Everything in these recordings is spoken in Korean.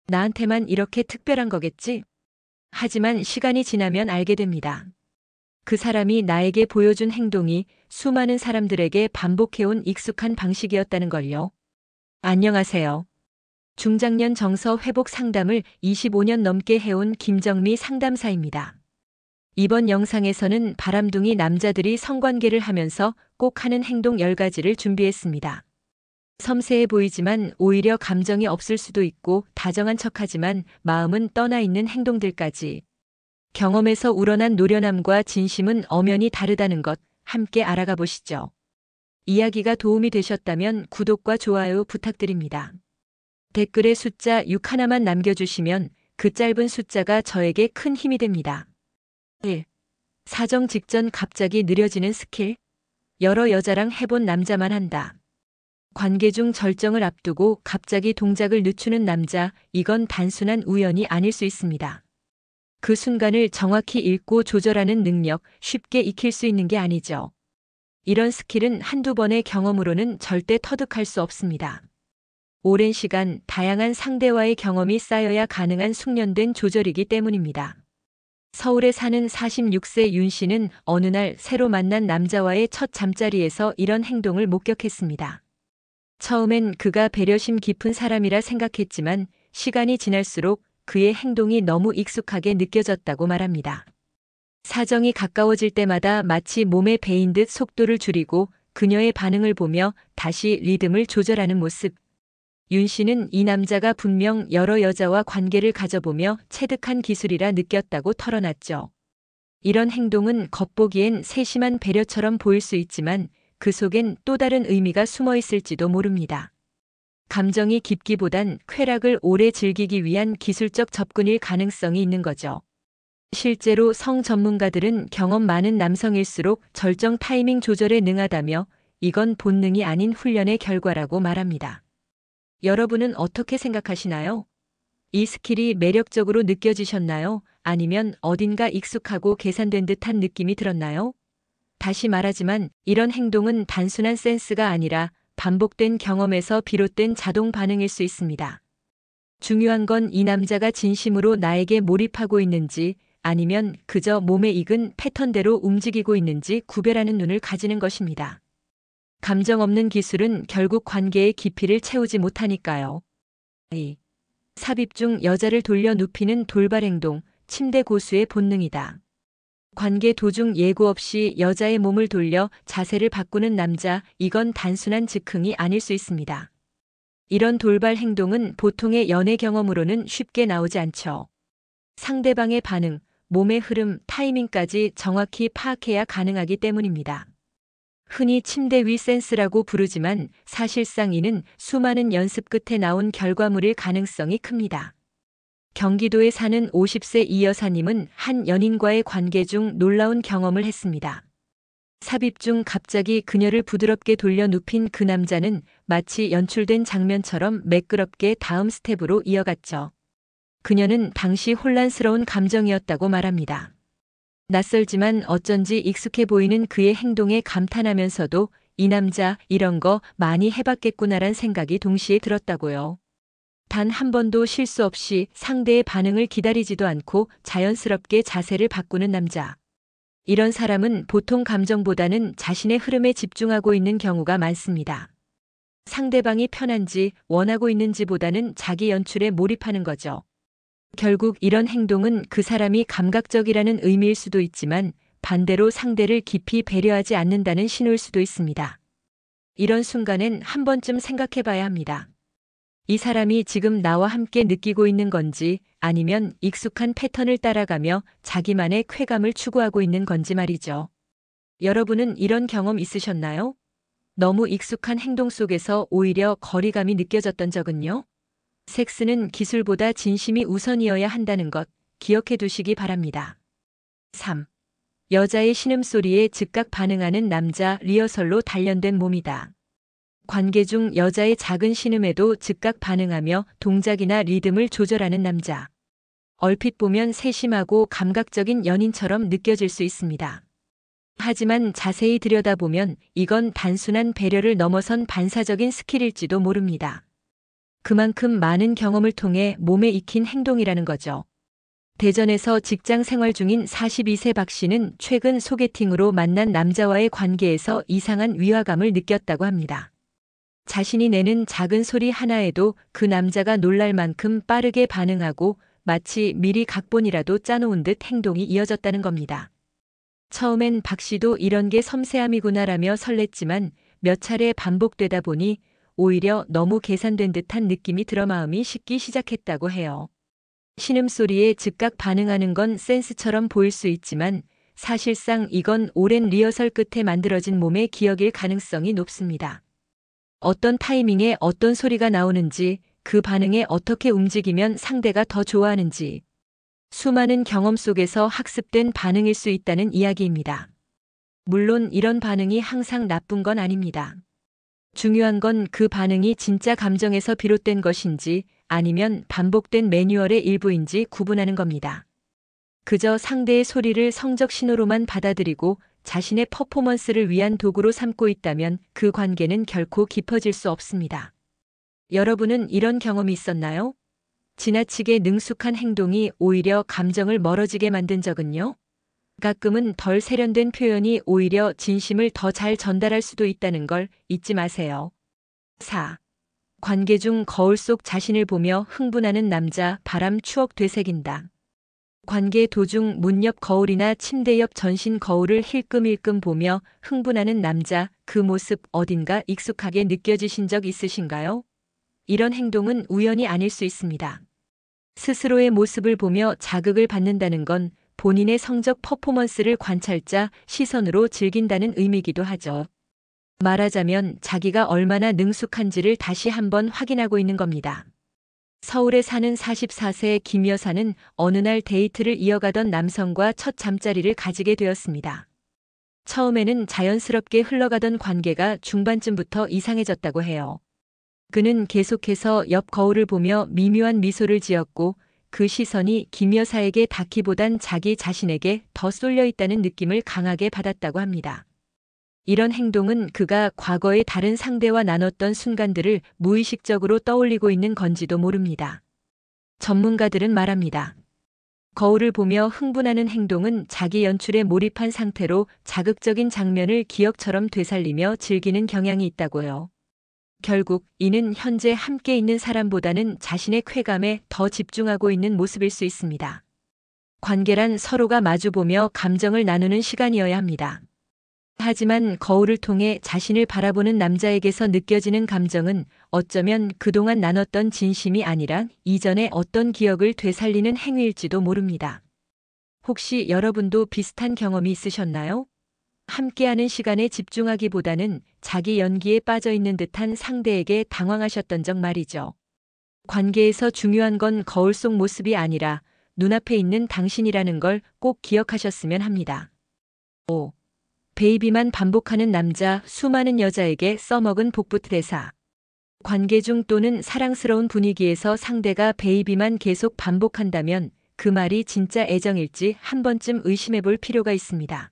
나한테만 이렇게 특별한 거겠지? 하지만 시간이 지나면 알게 됩니다. 그 사람이 나에게 보여준 행동이 수많은 사람들에게 반복해온 익숙한 방식이었다는 걸요. 안녕하세요. 중장년 정서 회복 상담을 25년 넘게 해온 김정미 상담사입니다. 이번 영상에서는 바람둥이 남자들이 성관계를 하면서 꼭 하는 행동 10가지를 준비했습니다. 섬세해 보이지만 오히려 감정이 없을 수도 있고 다정한 척하지만 마음은 떠나 있는 행동들까지. 경험에서 우러난 노련함과 진심은 엄연히 다르다는 것 함께 알아가 보시죠. 이야기가 도움이 되셨다면 구독과 좋아요 부탁드립니다. 댓글에 숫자 6 하나만 남겨주시면 그 짧은 숫자가 저에게 큰 힘이 됩니다. 1. 사정 직전 갑자기 느려지는 스킬. 여러 여자랑 해본 남자만 한다. 관계 중 절정을 앞두고 갑자기 동작을 늦추는 남자, 이건 단순한 우연이 아닐 수 있습니다. 그 순간을 정확히 읽고 조절하는 능력, 쉽게 익힐 수 있는 게 아니죠. 이런 스킬은 한두 번의 경험으로는 절대 터득할 수 없습니다. 오랜 시간, 다양한 상대와의 경험이 쌓여야 가능한 숙련된 조절이기 때문입니다. 서울에 사는 46세 윤 씨는 어느 날 새로 만난 남자와의 첫 잠자리에서 이런 행동을 목격했습니다. 처음엔 그가 배려심 깊은 사람이라 생각했지만 시간이 지날수록 그의 행동이 너무 익숙하게 느껴졌다고 말합니다. 사정이 가까워질 때마다 마치 몸에 배인 듯 속도를 줄이고 그녀의 반응을 보며 다시 리듬을 조절하는 모습. 윤 씨는 이 남자가 분명 여러 여자와 관계를 가져보며 체득한 기술이라 느꼈다고 털어놨죠. 이런 행동은 겉보기엔 세심한 배려처럼 보일 수 있지만 그 속엔 또 다른 의미가 숨어 있을지도 모릅니다. 감정이 깊기보단 쾌락을 오래 즐기기 위한 기술적 접근일 가능성이 있는 거죠. 실제로 성 전문가들은 경험 많은 남성일수록 절정 타이밍 조절에 능하다며 이건 본능이 아닌 훈련의 결과라고 말합니다. 여러분은 어떻게 생각하시나요? 이 스킬이 매력적으로 느껴지셨나요? 아니면 어딘가 익숙하고 계산된 듯한 느낌이 들었나요? 다시 말하지만 이런 행동은 단순한 센스가 아니라 반복된 경험에서 비롯된 자동 반응일 수 있습니다. 중요한 건 이 남자가 진심으로 나에게 몰입하고 있는지 아니면 그저 몸에 익은 패턴대로 움직이고 있는지 구별하는 눈을 가지는 것입니다. 감정 없는 기술은 결국 관계의 깊이를 채우지 못하니까요. 2. 삽입 중 여자를 돌려 눕히는 돌발 행동, 침대 고수의 본능이다. 관계 도중 예고 없이 여자의 몸을 돌려 자세를 바꾸는 남자, 이건 단순한 즉흥이 아닐 수 있습니다. 이런 돌발 행동은 보통의 연애 경험으로는 쉽게 나오지 않죠. 상대방의 반응, 몸의 흐름, 타이밍까지 정확히 파악해야 가능하기 때문입니다. 흔히 침대 위 센스라고 부르지만 사실상 이는 수많은 연습 끝에 나온 결과물일 가능성이 큽니다. 경기도에 사는 50세 이 여사님은 한 연인과의 관계 중 놀라운 경험을 했습니다. 삽입 중 갑자기 그녀를 부드럽게 돌려 눕힌 그 남자는 마치 연출된 장면처럼 매끄럽게 다음 스텝으로 이어갔죠. 그녀는 당시 혼란스러운 감정이었다고 말합니다. 낯설지만 어쩐지 익숙해 보이는 그의 행동에 감탄하면서도 이 남자 이런 거 많이 해봤겠구나란 생각이 동시에 들었다고요. 단 한 번도 실수 없이 상대의 반응을 기다리지도 않고 자연스럽게 자세를 바꾸는 남자. 이런 사람은 보통 감정보다는 자신의 흐름에 집중하고 있는 경우가 많습니다. 상대방이 편한지 원하고 있는지보다는 자기 연출에 몰입하는 거죠. 결국 이런 행동은 그 사람이 감각적이라는 의미일 수도 있지만 반대로 상대를 깊이 배려하지 않는다는 신호일 수도 있습니다. 이런 순간엔 한 번쯤 생각해 봐야 합니다. 이 사람이 지금 나와 함께 느끼고 있는 건지 아니면 익숙한 패턴을 따라가며 자기만의 쾌감을 추구하고 있는 건지 말이죠. 여러분은 이런 경험 있으셨나요? 너무 익숙한 행동 속에서 오히려 거리감이 느껴졌던 적은요? 섹스는 기술보다 진심이 우선이어야 한다는 것 기억해 두시기 바랍니다. 3. 여자의 신음소리에 즉각 반응하는 남자, 리허설로 단련된 몸이다. 관계 중 여자의 작은 신음에도 즉각 반응하며 동작이나 리듬을 조절하는 남자. 얼핏 보면 세심하고 감각적인 연인처럼 느껴질 수 있습니다. 하지만 자세히 들여다보면 이건 단순한 배려를 넘어선 반사적인 스킬일지도 모릅니다. 그만큼 많은 경험을 통해 몸에 익힌 행동이라는 거죠. 대전에서 직장 생활 중인 42세 박 씨는 최근 소개팅으로 만난 남자와의 관계에서 이상한 위화감을 느꼈다고 합니다. 자신이 내는 작은 소리 하나에도 그 남자가 놀랄 만큼 빠르게 반응하고 마치 미리 각본이라도 짜놓은 듯 행동이 이어졌다는 겁니다. 처음엔 박 씨도 이런 게 섬세함이구나라며 설렜지만 몇 차례 반복되다 보니 오히려 너무 계산된 듯한 느낌이 들어 마음이 식기 시작했다고 해요. 신음소리에 즉각 반응하는 건 센스처럼 보일 수 있지만 사실상 이건 오랜 리허설 끝에 만들어진 몸의 기억일 가능성이 높습니다. 어떤 타이밍에 어떤 소리가 나오는지, 그 반응에 어떻게 움직이면 상대가 더 좋아하는지, 수많은 경험 속에서 학습된 반응일 수 있다는 이야기입니다. 물론 이런 반응이 항상 나쁜 건 아닙니다. 중요한 건 그 반응이 진짜 감정에서 비롯된 것인지 아니면 반복된 매뉴얼의 일부인지 구분하는 겁니다. 그저 상대의 소리를 성적 신호로만 받아들이고 자신의 퍼포먼스를 위한 도구로 삼고 있다면 그 관계는 결코 깊어질 수 없습니다. 여러분은 이런 경험이 있었나요? 지나치게 능숙한 행동이 오히려 감정을 멀어지게 만든 적은요? 가끔은 덜 세련된 표현이 오히려 진심을 더 잘 전달할 수도 있다는 걸 잊지 마세요. 4. 관계 중 거울 속 자신을 보며 흥분하는 남자, 바람 추억 되새긴다. 관계 도중 문 옆 거울이나 침대 옆 전신 거울을 힐끔힐끔 보며 흥분하는 남자, 그 모습 어딘가 익숙하게 느껴지신 적 있으신가요? 이런 행동은 우연이 아닐 수 있습니다. 스스로의 모습을 보며 자극을 받는다는 건 본인의 성적 퍼포먼스를 관찰자 시선으로 즐긴다는 의미이기도 하죠. 말하자면 자기가 얼마나 능숙한지를 다시 한번 확인하고 있는 겁니다. 서울에 사는 44세 김 여사는 어느 날 데이트를 이어가던 남성과 첫 잠자리를 가지게 되었습니다. 처음에는 자연스럽게 흘러가던 관계가 중반쯤부터 이상해졌다고 해요. 그는 계속해서 옆 거울을 보며 미묘한 미소를 지었고 그 시선이 김 여사에게 닿기보단 자기 자신에게 더 쏠려 있다는 느낌을 강하게 받았다고 합니다. 이런 행동은 그가 과거의 다른 상대와 나눴던 순간들을 무의식적으로 떠올리고 있는 건지도 모릅니다. 전문가들은 말합니다. 거울을 보며 흥분하는 행동은 자기 연출에 몰입한 상태로 자극적인 장면을 기억처럼 되살리며 즐기는 경향이 있다고요. 결국 이는 현재 함께 있는 사람보다는 자신의 쾌감에 더 집중하고 있는 모습일 수 있습니다. 관계란 서로가 마주보며 감정을 나누는 시간이어야 합니다. 하지만 거울을 통해 자신을 바라보는 남자에게서 느껴지는 감정은 어쩌면 그동안 나눴던 진심이 아니라 이전의 어떤 기억을 되살리는 행위일지도 모릅니다. 혹시 여러분도 비슷한 경험이 있으셨나요? 함께하는 시간에 집중하기보다는 자기 연기에 빠져 있는 듯한 상대에게 당황하셨던 적 말이죠. 관계에서 중요한 건 거울 속 모습이 아니라 눈앞에 있는 당신이라는 걸 꼭 기억하셨으면 합니다. 5. 베이비만 반복하는 남자, 수많은 여자에게 써먹은 복붙 대사. 관계 중 또는 사랑스러운 분위기에서 상대가 베이비만 계속 반복한다면 그 말이 진짜 애정일지 한 번쯤 의심해 볼 필요가 있습니다.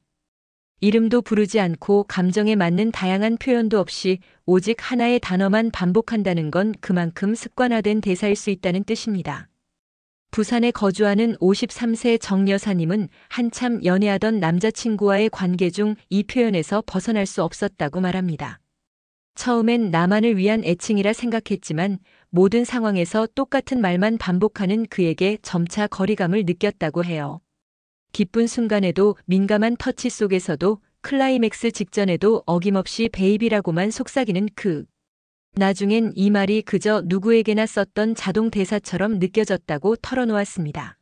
이름도 부르지 않고 감정에 맞는 다양한 표현도 없이 오직 하나의 단어만 반복한다는 건 그만큼 습관화된 대사일 수 있다는 뜻입니다. 부산에 거주하는 53세 정 여사님은 한참 연애하던 남자친구와의 관계 중 이 표현에서 벗어날 수 없었다고 말합니다. 처음엔 나만을 위한 애칭이라 생각했지만 모든 상황에서 똑같은 말만 반복하는 그에게 점차 거리감을 느꼈다고 해요. 기쁜 순간에도 민감한 터치 속에서도 클라이맥스 직전에도 어김없이 베이비라고만 속삭이는 그. 나중엔 이 말이 그저 누구에게나 썼던 자동 대사처럼 느껴졌다고 털어놓았습니다.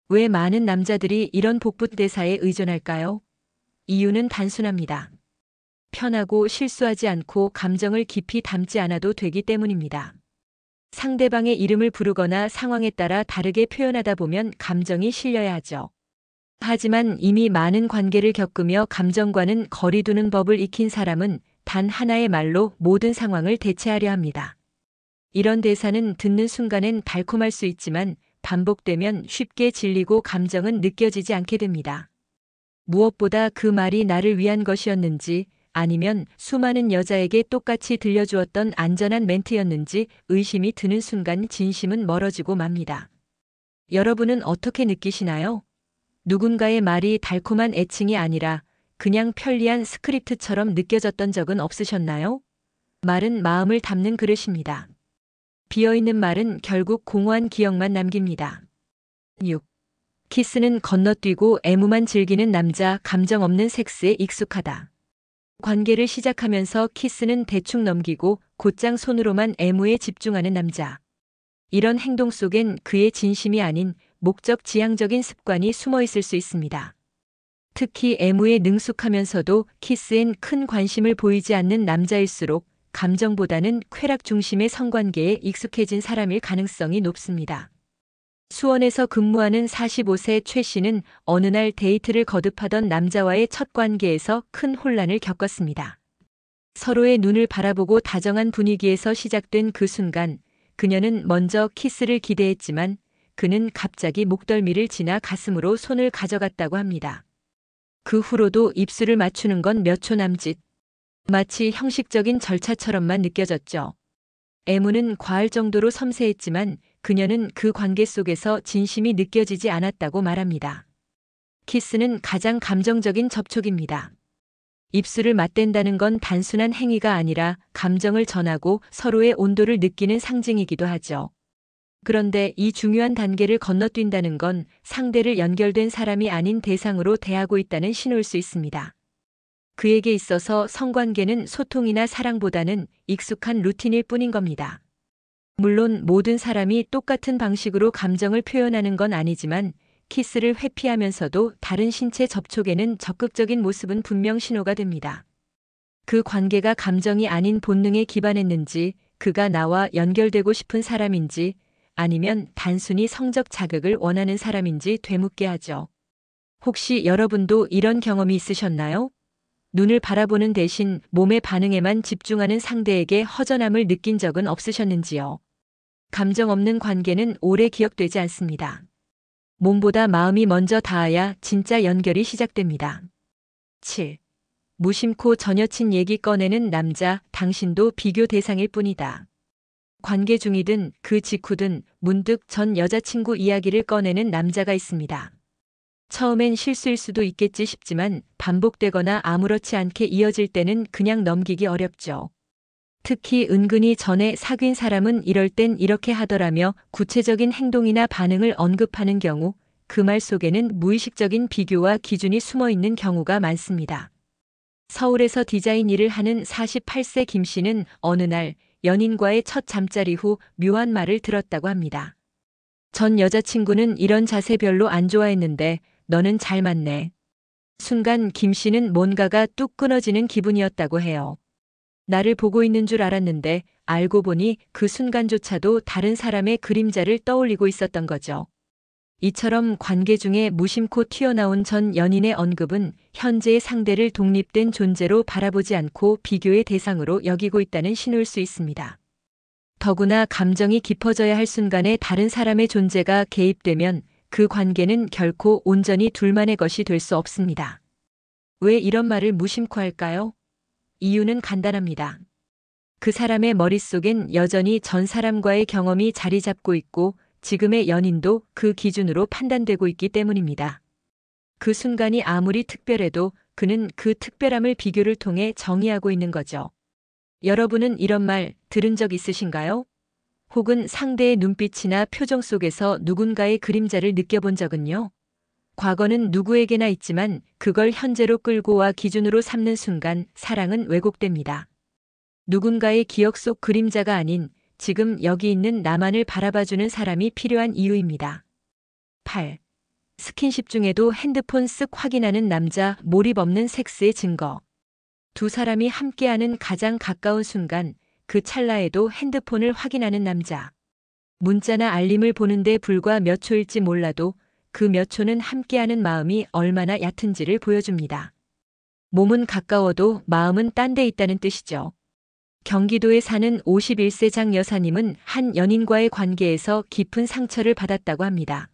왜 많은 남자들이 이런 복붙 대사에 의존할까요? 이유는 단순합니다. 편하고 실수하지 않고 감정을 깊이 담지 않아도 되기 때문입니다. 상대방의 이름을 부르거나 상황에 따라 다르게 표현하다 보면 감정이 실려야 하죠. 하지만 이미 많은 관계를 겪으며 감정과는 거리 두는 법을 익힌 사람은 단 하나의 말로 모든 상황을 대체하려 합니다. 이런 대사는 듣는 순간엔 달콤할 수 있지만 반복되면 쉽게 질리고 감정은 느껴지지 않게 됩니다. 무엇보다 그 말이 나를 위한 것이었는지 아니면 수많은 여자에게 똑같이 들려주었던 안전한 멘트였는지 의심이 드는 순간 진심은 멀어지고 맙니다. 여러분은 어떻게 느끼시나요? 누군가의 말이 달콤한 애칭이 아니라 그냥 편리한 스크립트처럼 느껴졌던 적은 없으셨나요? 말은 마음을 담는 그릇입니다. 비어있는 말은 결국 공허한 기억만 남깁니다. 6. 키스는 건너뛰고 애무만 즐기는 남자, 감정 없는 섹스에 익숙하다. 관계를 시작하면서 키스는 대충 넘기고 곧장 손으로만 애무에 집중하는 남자. 이런 행동 속엔 그의 진심이 아닌 목적 지향적인 습관이 숨어 있을 수 있습니다. 특히 애무에 능숙하면서도 키스엔 큰 관심을 보이지 않는 남자일수록 감정보다는 쾌락 중심의 성관계에 익숙해진 사람일 가능성이 높습니다. 수원에서 근무하는 45세 최 씨는 어느 날 데이트를 거듭하던 남자와의 첫 관계에서 큰 혼란을 겪었습니다. 서로의 눈을 바라보고 다정한 분위기에서 시작된 그 순간 그녀는 먼저 키스를 기대했지만 그는 갑자기 목덜미를 지나 가슴으로 손을 가져갔다고 합니다. 그 후로도 입술을 맞추는 건 몇 초 남짓. 마치 형식적인 절차처럼만 느껴졌죠. 애무는 과할 정도로 섬세했지만 그녀는 그 관계 속에서 진심이 느껴지지 않았다고 말합니다. 키스는 가장 감정적인 접촉입니다. 입술을 맞댄다는 건 단순한 행위가 아니라 감정을 전하고 서로의 온도를 느끼는 상징이기도 하죠. 그런데 이 중요한 단계를 건너뛴다는 건 상대를 연결된 사람이 아닌 대상으로 대하고 있다는 신호일 수 있습니다. 그에게 있어서 성관계는 소통이나 사랑보다는 익숙한 루틴일 뿐인 겁니다. 물론 모든 사람이 똑같은 방식으로 감정을 표현하는 건 아니지만 키스를 회피하면서도 다른 신체 접촉에는 적극적인 모습은 분명 신호가 됩니다. 그 관계가 감정이 아닌 본능에 기반했는지, 그가 나와 연결되고 싶은 사람인지, 아니면 단순히 성적 자극을 원하는 사람인지 되묻게 하죠. 혹시 여러분도 이런 경험이 있으셨나요? 눈을 바라보는 대신 몸의 반응에만 집중하는 상대에게 허전함을 느낀 적은 없으셨는지요? 감정 없는 관계는 오래 기억되지 않습니다. 몸보다 마음이 먼저 닿아야 진짜 연결이 시작됩니다. 7. 무심코 전 여친 얘기 꺼내는 남자, 당신도 비교 대상일 뿐이다. 관계 중이든 그 직후든 문득 전 여자친구 이야기를 꺼내는 남자가 있습니다. 처음엔 실수일 수도 있겠지 싶지만 반복되거나 아무렇지 않게 이어질 때는 그냥 넘기기 어렵죠. 특히 은근히 전에 사귄 사람은 이럴 땐 이렇게 하더라며 구체적인 행동이나 반응을 언급하는 경우 그 말 속에는 무의식적인 비교와 기준이 숨어 있는 경우가 많습니다. 서울에서 디자인 일을 하는 48세 김 씨는 어느 날 연인과의 첫 잠자리 후 묘한 말을 들었다고 합니다. 전 여자친구는 이런 자세 별로 안 좋아했는데 너는 잘 맞네. 순간 김 씨는 뭔가가 뚝 끊어지는 기분이었다고 해요. 나를 보고 있는 줄 알았는데 알고 보니 그 순간조차도 다른 사람의 그림자를 떠올리고 있었던 거죠. 이처럼 관계 중에 무심코 튀어나온 전 연인의 언급은 현재의 상대를 독립된 존재로 바라보지 않고 비교의 대상으로 여기고 있다는 신호일 수 있습니다. 더구나 감정이 깊어져야 할 순간에 다른 사람의 존재가 개입되면 그 관계는 결코 온전히 둘만의 것이 될 수 없습니다. 왜 이런 말을 무심코 할까요? 이유는 간단합니다. 그 사람의 머릿속엔 여전히 전 사람과의 경험이 자리 잡고 있고 지금의 연인도 그 기준으로 판단되고 있기 때문입니다. 그 순간이 아무리 특별해도 그는 그 특별함을 비교를 통해 정의하고 있는 거죠. 여러분은 이런 말 들은 적 있으신가요? 혹은 상대의 눈빛이나 표정 속에서 누군가의 그림자를 느껴본 적은요? 과거는 누구에게나 있지만 그걸 현재로 끌고 와 기준으로 삼는 순간 사랑은 왜곡됩니다. 누군가의 기억 속 그림자가 아닌 지금 여기 있는 나만을 바라봐주는 사람이 필요한 이유입니다. 8. 스킨십 중에도 핸드폰 쓱 확인하는 남자, 몰입 없는 섹스의 증거. 두 사람이 함께하는 가장 가까운 순간 그 찰나에도 핸드폰을 확인하는 남자. 문자나 알림을 보는데 불과 몇 초일지 몰라도 그 몇 초는 함께하는 마음이 얼마나 얕은지를 보여줍니다. 몸은 가까워도 마음은 딴 데 있다는 뜻이죠. 경기도에 사는 51세 장 여사님은 한 연인과의 관계에서 깊은 상처를 받았다고 합니다.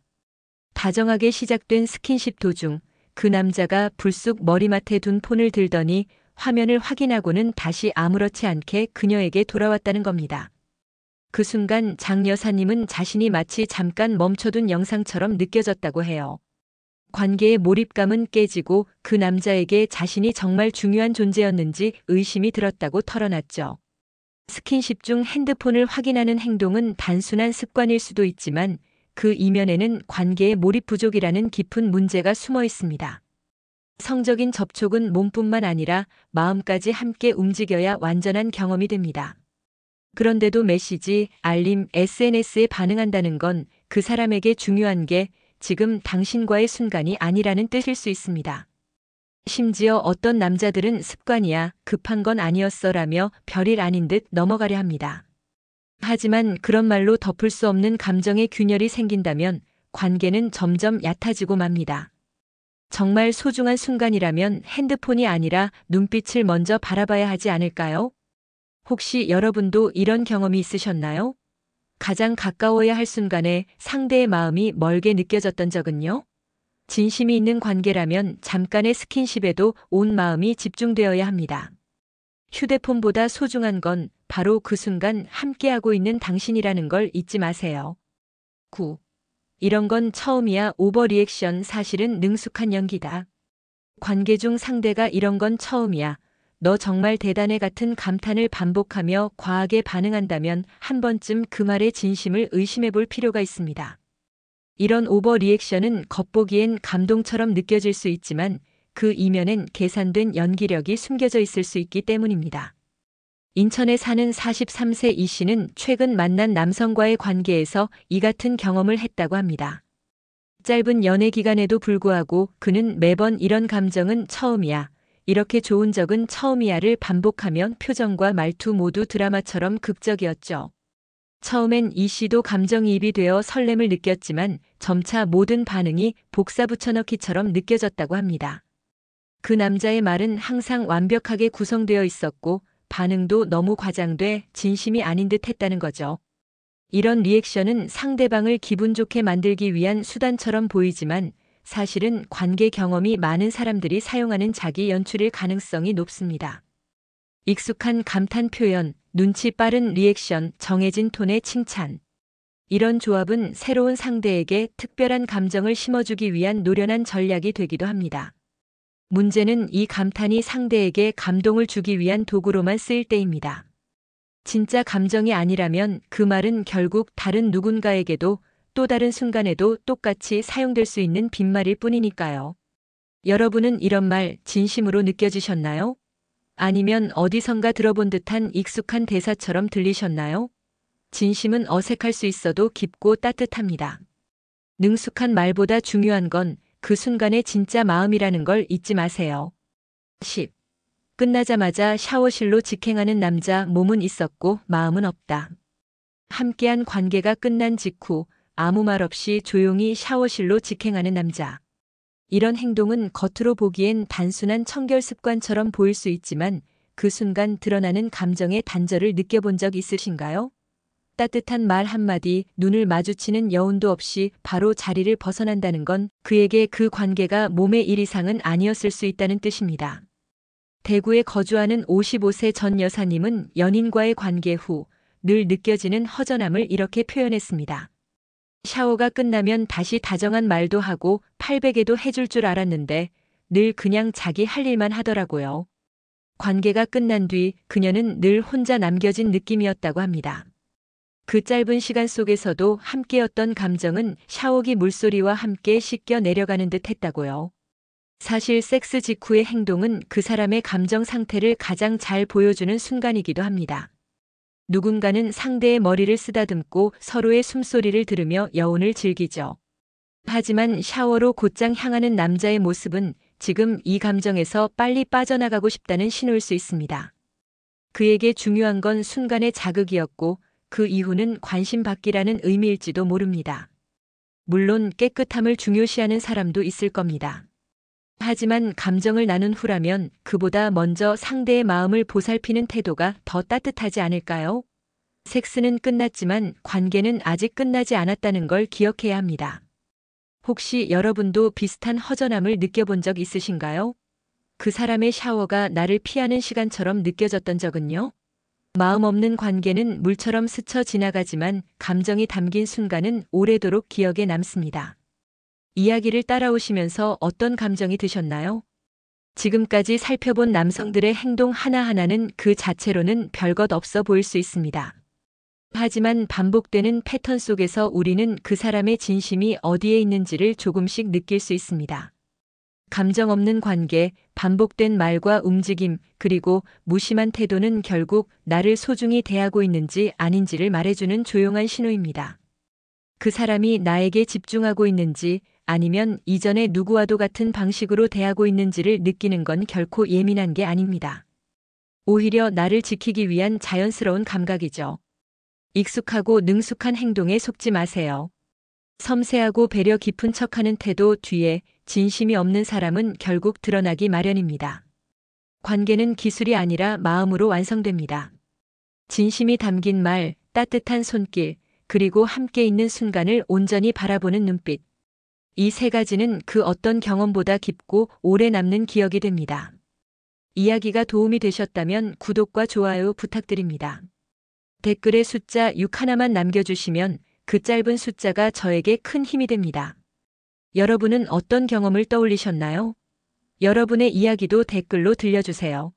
다정하게 시작된 스킨십 도중 그 남자가 불쑥 머리맡에 둔 폰을 들더니 화면을 확인하고는 다시 아무렇지 않게 그녀에게 돌아왔다는 겁니다. 그 순간 장 여사님은 자신이 마치 잠깐 멈춰둔 영상처럼 느껴졌다고 해요. 관계의 몰입감은 깨지고 그 남자에게 자신이 정말 중요한 존재였는지 의심이 들었다고 털어놨죠. 스킨십 중 핸드폰을 확인하는 행동은 단순한 습관일 수도 있지만 그 이면에는 관계의 몰입 부족이라는 깊은 문제가 숨어 있습니다. 성적인 접촉은 몸뿐만 아니라 마음까지 함께 움직여야 완전한 경험이 됩니다. 그런데도 메시지, 알림, SNS에 반응한다는 건 그 사람에게 중요한 게 지금 당신과의 순간이 아니라는 뜻일 수 있습니다. 심지어 어떤 남자들은 습관이야, 급한 건 아니었어라며 별일 아닌 듯 넘어가려 합니다. 하지만 그런 말로 덮을 수 없는 감정의 균열이 생긴다면 관계는 점점 얕아지고 맙니다. 정말 소중한 순간이라면 핸드폰이 아니라 눈빛을 먼저 바라봐야 하지 않을까요? 혹시 여러분도 이런 경험이 있으셨나요? 가장 가까워야 할 순간에 상대의 마음이 멀게 느껴졌던 적은요? 진심이 있는 관계라면 잠깐의 스킨십에도 온 마음이 집중되어야 합니다. 휴대폰보다 소중한 건 바로 그 순간 함께하고 있는 당신이라는 걸 잊지 마세요. 9. 이런 건 처음이야 오버리액션 사실은 능숙한 연기다. 관계 중 상대가 이런 건 처음이야. 너 정말 대단해 같은 감탄을 반복하며 과하게 반응한다면 한 번쯤 그 말의 진심을 의심해 볼 필요가 있습니다. 이런 오버리액션은 겉보기엔 감동처럼 느껴질 수 있지만 그 이면엔 계산된 연기력이 숨겨져 있을 수 있기 때문입니다. 인천에 사는 43세 이 씨는 최근 만난 남성과의 관계에서 이 같은 경험을 했다고 합니다. 짧은 연애 기간에도 불구하고 그는 매번 이런 감정은 처음이야. 이렇게 좋은 적은 처음이야를 반복하면 표정과 말투 모두 드라마처럼 극적이었죠. 처음엔 이 씨도 감정이입이 되어 설렘을 느꼈지만 점차 모든 반응이 복사 붙여넣기처럼 느껴졌다고 합니다. 그 남자의 말은 항상 완벽하게 구성되어 있었고 반응도 너무 과장돼 진심이 아닌 듯 했다는 거죠. 이런 리액션은 상대방을 기분 좋게 만들기 위한 수단처럼 보이지만 사실은 관계 경험이 많은 사람들이 사용하는 자기 연출일 가능성이 높습니다. 익숙한 감탄 표현, 눈치 빠른 리액션, 정해진 톤의 칭찬. 이런 조합은 새로운 상대에게 특별한 감정을 심어주기 위한 노련한 전략이 되기도 합니다. 문제는 이 감탄이 상대에게 감동을 주기 위한 도구로만 쓰일 때입니다. 진짜 감정이 아니라면 그 말은 결국 다른 누군가에게도 또 다른 순간에도 똑같이 사용될 수 있는 빈말일 뿐이니까요. 여러분은 이런 말 진심으로 느껴지셨나요? 아니면 어디선가 들어본 듯한 익숙한 대사처럼 들리셨나요? 진심은 어색할 수 있어도 깊고 따뜻합니다. 능숙한 말보다 중요한 건 그 순간의 진짜 마음이라는 걸 잊지 마세요. 10. 끝나자마자 샤워실로 직행하는 남자 몸은 있었고 마음은 없다. 함께한 관계가 끝난 직후 아무 말 없이 조용히 샤워실로 직행하는 남자. 이런 행동은 겉으로 보기엔 단순한 청결 습관처럼 보일 수 있지만 그 순간 드러나는 감정의 단절을 느껴본 적 있으신가요? 따뜻한 말 한마디, 눈을 마주치는 여운도 없이 바로 자리를 벗어난다는 건 그에게 그 관계가 몸의 일 이상은 아니었을 수 있다는 뜻입니다. 대구에 거주하는 55세 전 여사님은 연인과의 관계 후 늘 느껴지는 허전함을 이렇게 표현했습니다. 샤워가 끝나면 다시 다정한 말도 하고 800에도 해줄 줄 알았는데 늘 그냥 자기 할 일만 하더라고요. 관계가 끝난 뒤 그녀는 늘 혼자 남겨진 느낌이었다고 합니다. 그 짧은 시간 속에서도 함께였던 감정은 샤워기 물소리와 함께 씻겨 내려가는 듯 했다고요. 사실 섹스 직후의 행동은 그 사람의 감정 상태를 가장 잘 보여주는 순간이기도 합니다. 누군가는 상대의 머리를 쓰다듬고 서로의 숨소리를 들으며 여운을 즐기죠. 하지만 샤워로 곧장 향하는 남자의 모습은 지금 이 감정에서 빨리 빠져나가고 싶다는 신호일 수 있습니다. 그에게 중요한 건 순간의 자극이었고 그 이후는 관심받기라는 의미일지도 모릅니다. 물론 깨끗함을 중요시하는 사람도 있을 겁니다. 하지만 감정을 나눈 후라면 그보다 먼저 상대의 마음을 보살피는 태도가 더 따뜻하지 않을까요? 섹스는 끝났지만 관계는 아직 끝나지 않았다는 걸 기억해야 합니다. 혹시 여러분도 비슷한 허전함을 느껴본 적 있으신가요? 그 사람의 샤워가 나를 피하는 시간처럼 느껴졌던 적은요? 마음 없는 관계는 물처럼 스쳐 지나가지만 감정이 담긴 순간은 오래도록 기억에 남습니다. 이야기를 따라오시면서 어떤 감정이 드셨나요? 지금까지 살펴본 남성들의 행동 하나하나는 그 자체로는 별것 없어 보일 수 있습니다. 하지만 반복되는 패턴 속에서 우리는 그 사람의 진심이 어디에 있는지를 조금씩 느낄 수 있습니다. 감정 없는 관계, 반복된 말과 움직임, 그리고 무심한 태도는 결국 나를 소중히 대하고 있는지 아닌지를 말해주는 조용한 신호입니다. 그 사람이 나에게 집중하고 있는지 아니면 이전의 누구와도 같은 방식으로 대하고 있는지를 느끼는 건 결코 예민한 게 아닙니다. 오히려 나를 지키기 위한 자연스러운 감각이죠. 익숙하고 능숙한 행동에 속지 마세요. 섬세하고 배려 깊은 척하는 태도 뒤에 진심이 없는 사람은 결국 드러나기 마련입니다. 관계는 기술이 아니라 마음으로 완성됩니다. 진심이 담긴 말, 따뜻한 손길, 그리고 함께 있는 순간을 온전히 바라보는 눈빛. 이 세 가지는 그 어떤 경험보다 깊고 오래 남는 기억이 됩니다. 이야기가 도움이 되셨다면 구독과 좋아요 부탁드립니다. 댓글에 숫자 6 하나만 남겨주시면 그 짧은 숫자가 저에게 큰 힘이 됩니다. 여러분은 어떤 경험을 떠올리셨나요? 여러분의 이야기도 댓글로 들려주세요.